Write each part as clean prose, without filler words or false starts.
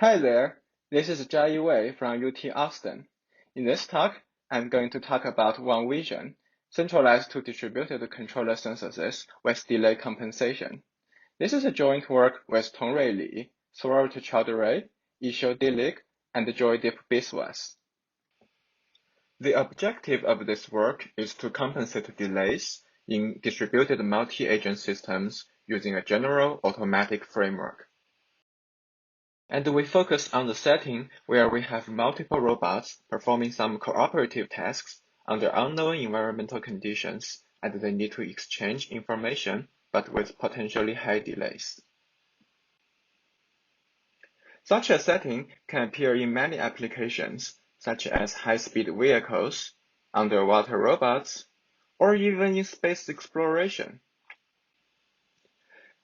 Hi there, this is Zhai Wei from UT Austin. In this talk, I'm going to talk about OneVision, centralized to distributed controller synthesis with delay compensation. This is a joint work with Tongray Li, Throat Chaudhary, Isho Dilik, and Joydeep Biswas. The objective of this work is to compensate delays in distributed multi-agent systems using a general automatic framework. And we focus on the setting where we have multiple robots performing some cooperative tasks under unknown environmental conditions, and they need to exchange information, but with potentially high delays. Such a setting can appear in many applications, such as high-speed vehicles, underwater robots, or even in space exploration.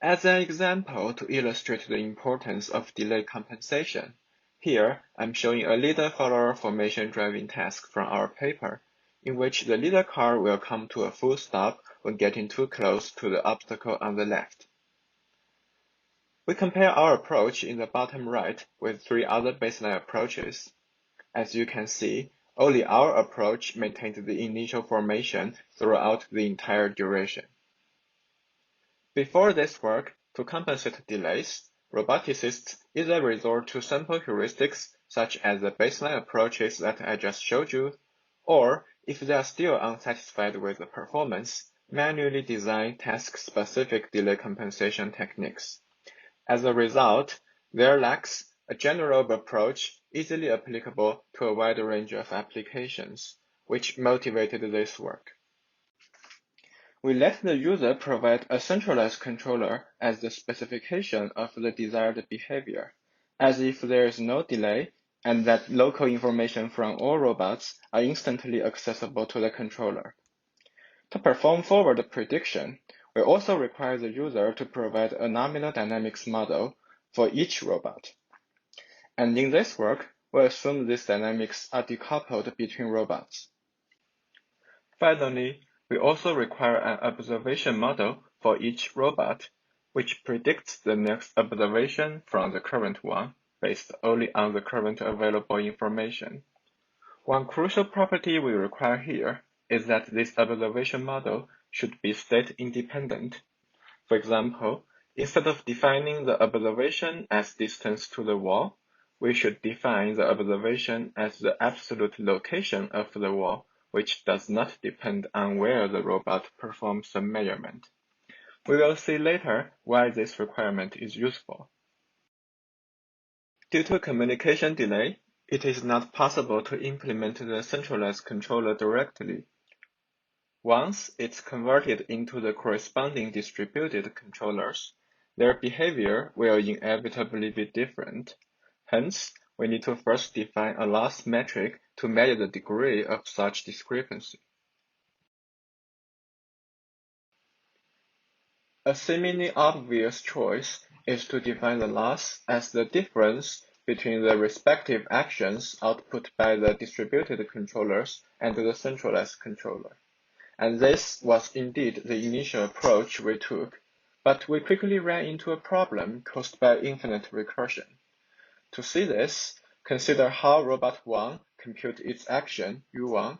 As an example to illustrate the importance of delay compensation, here I'm showing a leader-follower formation driving task from our paper, in which the leader car will come to a full stop when getting too close to the obstacle on the left. We compare our approach in the bottom right with 3 other baseline approaches. As you can see, only our approach maintained the initial formation throughout the entire duration. Before this work, to compensate delays, roboticists either resort to simple heuristics such as the baseline approaches that I just showed you, or if they are still unsatisfied with the performance, manually design task-specific delay compensation techniques. As a result, there lacks a general approach easily applicable to a wide range of applications, which motivated this work. We let the user provide a centralized controller as the specification of the desired behavior, as if there is no delay and that local information from all robots are instantly accessible to the controller. To perform forward prediction, we also require the user to provide a nominal dynamics model for each robot. And in this work, we assume these dynamics are decoupled between robots. Finally, we also require an observation model for each robot, which predicts the next observation from the current one based only on the current available information. One crucial property we require here is that this observation model should be state independent. For example, instead of defining the observation as distance to the wall, we should define the observation as the absolute location of the wall, which does not depend on where the robot performs the measurement. We will see later why this requirement is useful. Due to communication delay, it is not possible to implement the centralized controller directly. Once it's converted into the corresponding distributed controllers, their behavior will inevitably be different. Hence, we need to first define a loss metric to measure the degree of such discrepancy. A seemingly obvious choice is to define the loss as the difference between the respective actions output by the distributed controllers and the centralized controller. And this was indeed the initial approach we took, but we quickly ran into a problem caused by infinite recursion. To see this, consider how robot 1 computes its action, U1.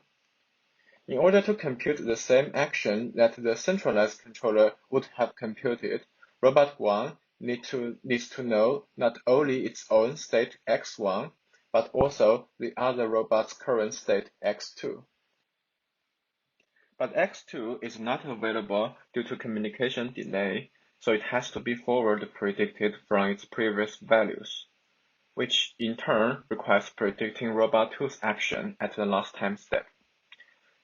In order to compute the same action that the centralized controller would have computed, robot 1 needs to know not only its own state x1, but also the other robot's current state x2. But x2 is not available due to communication delay, so it has to be forward predicted from its previous values, which in turn requires predicting robot 2's action at the last time step.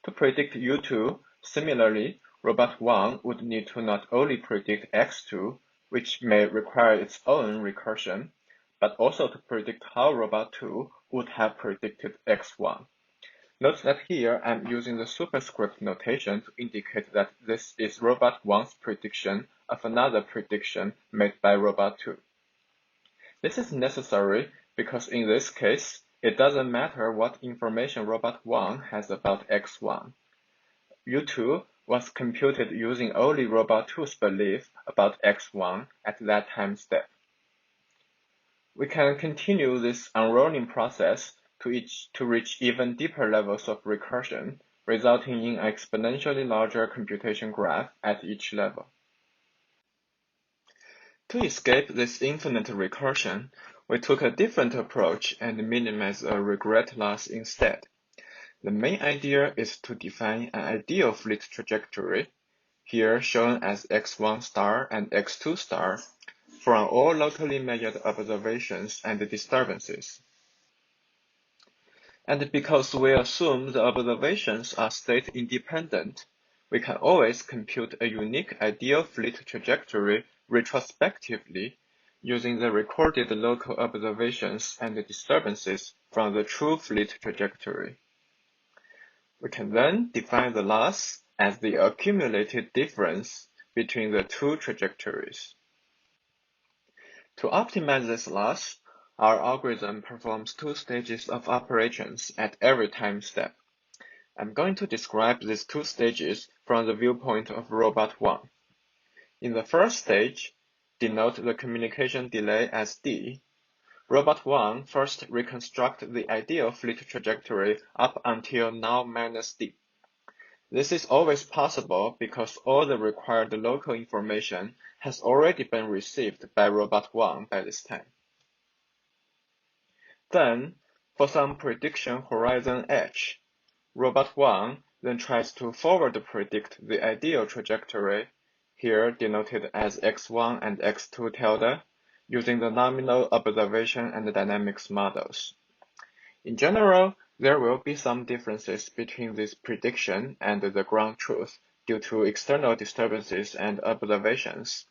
To predict U2, similarly, robot 1 would need to not only predict x2, which may require its own recursion, but also to predict how robot 2 would have predicted x1. Note that here I'm using the superscript notation to indicate that this is robot 1's prediction of another prediction made by robot 2. This is necessary because in this case, it doesn't matter what information robot 1 has about x1. U2 was computed using only robot 2's belief about x1 at that time step. We can continue this unrolling process to reach even deeper levels of recursion, resulting in an exponentially larger computation graph at each level. To escape this infinite recursion, we took a different approach and minimized a regret loss instead. The main idea is to define an ideal fleet trajectory, here shown as x1 star and x2 star, from all locally measured observations and disturbances. And because we assume the observations are state independent, we can always compute a unique ideal fleet trajectory retrospectively using the recorded local observations and disturbances from the true fleet trajectory. We can then define the loss as the accumulated difference between the two trajectories. To optimize this loss, our algorithm performs two stages of operations at every time step. I'm going to describe these two stages from the viewpoint of robot 1. In the first stage, denote the communication delay as D. Robot 1 first reconstructs the ideal fleet trajectory up until now minus D. This is always possible because all the required local information has already been received by robot 1 by this time. Then, for some prediction horizon H, robot 1 then tries to forward predict the ideal trajectory, here denoted as x1 and x2 tilde, using the nominal observation and dynamics models. In general, there will be some differences between this prediction and the ground truth due to external disturbances and observations.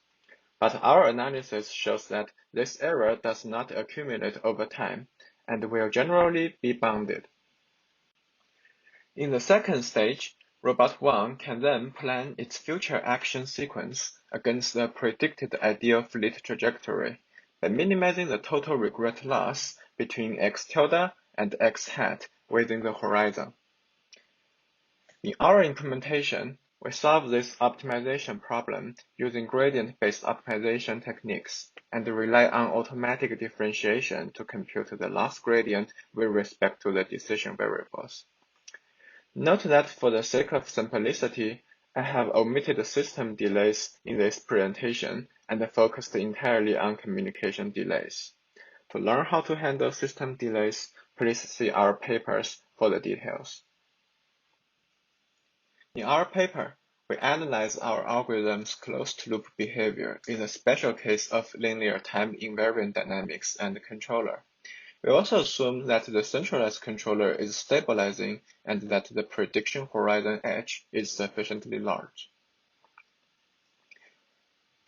But our analysis shows that this error does not accumulate over time and will generally be bounded. In the second stage, robot 1 can then plan its future action sequence against the predicted ideal fleet trajectory by minimizing the total regret loss between x tilde and x hat within the horizon. In our implementation, we solve this optimization problem using gradient-based optimization techniques and rely on automatic differentiation to compute the loss gradient with respect to the decision variables. Note that for the sake of simplicity, I have omitted system delays in this presentation and focused entirely on communication delays. To learn how to handle system delays, please see our papers for the details. In our paper, we analyze our algorithm's closed-loop behavior in the special case of linear time-invariant dynamics and controller. We also assume that the centralized controller is stabilizing and that the prediction horizon H is sufficiently large.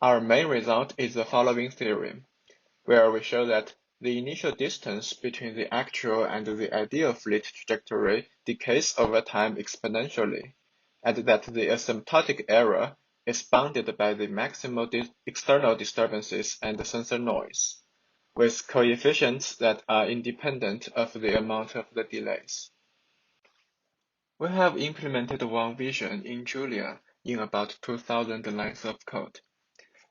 Our main result is the following theorem, where we show that the initial distance between the actual and the ideal fleet trajectory decays over time exponentially, and that the asymptotic error is bounded by the maximal external disturbances and sensor noise, with coefficients that are independent of the amount of the delays. We have implemented OneVision in Julia in about 2,000 lines of code,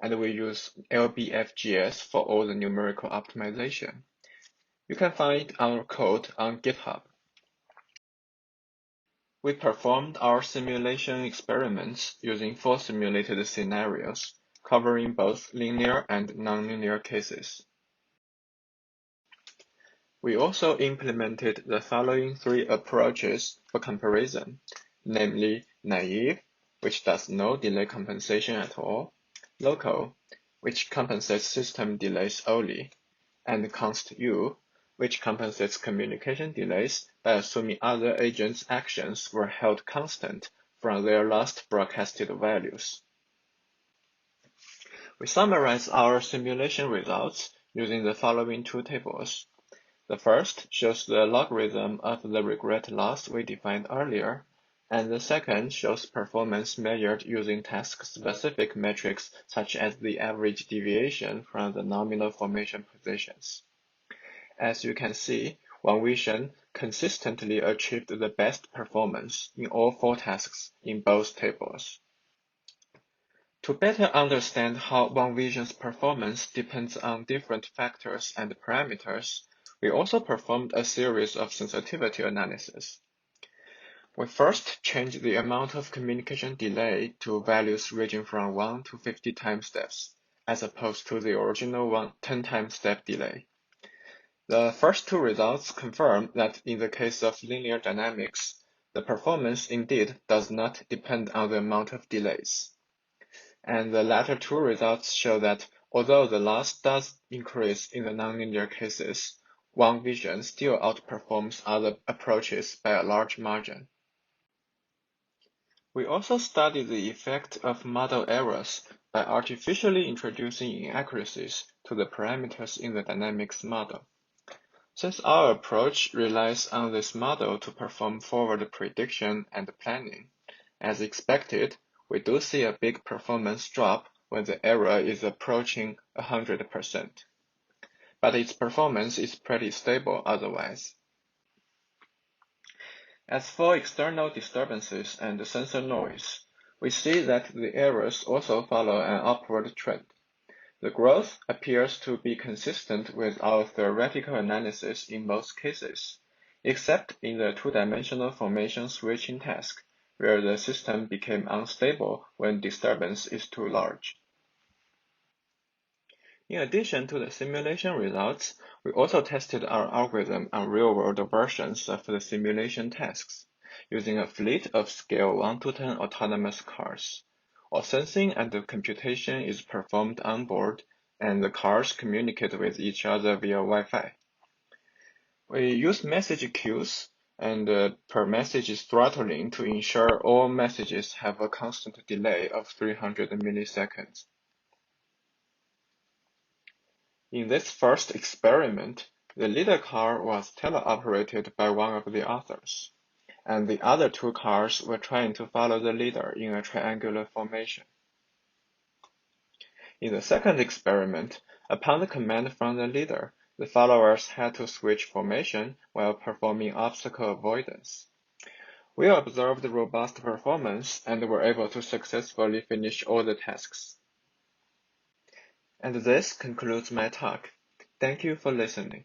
and we use LBFGS for all the numerical optimization. You can find our code on GitHub. We performed our simulation experiments using 4 simulated scenarios, covering both linear and nonlinear cases. We also implemented the following 3 approaches for comparison, namely naive, which does no delay compensation at all, local, which compensates system delays only, and const.u, which compensates communication delays by assuming other agents' actions were held constant from their last broadcasted values. We summarize our simulation results using the following 2 tables. The first shows the logarithm of the regret loss we defined earlier, and the second shows performance measured using task-specific metrics such as the average deviation from the nominal formation positions. As you can see, OneVision consistently achieved the best performance in all 4 tasks in both tables. To better understand how OneVision's performance depends on different factors and parameters, we also performed a series of sensitivity analysis. We first changed the amount of communication delay to values ranging from 1 to 50 time steps, as opposed to the original 10 time step delay. The first two results confirm that in the case of linear dynamics, the performance indeed does not depend on the amount of delays. And the latter two results show that although the loss does increase in the nonlinear cases, OneVision still outperforms other approaches by a large margin. We also studied the effect of model errors by artificially introducing inaccuracies to the parameters in the dynamics model. Since our approach relies on this model to perform forward prediction and planning, as expected, we do see a big performance drop when the error is approaching 100%. But its performance is pretty stable otherwise. As for external disturbances and sensor noise, we see that the errors also follow an upward trend. The growth appears to be consistent with our theoretical analysis in most cases, except in the two-dimensional formation switching task, where the system became unstable when disturbance is too large. In addition to the simulation results, we also tested our algorithm on real-world versions of the simulation tasks, using a fleet of scale 1 to 10 autonomous cars. All sensing and computation is performed on board, and the cars communicate with each other via Wi-Fi. We use message queues and per message throttling to ensure all messages have a constant delay of 300 milliseconds. In this first experiment, the leader car was teleoperated by one of the authors, and the other two cars were trying to follow the leader in a triangular formation. In the second experiment, upon the command from the leader, the followers had to switch formation while performing obstacle avoidance. We observed robust performance and were able to successfully finish all the tasks. And this concludes my talk. Thank you for listening.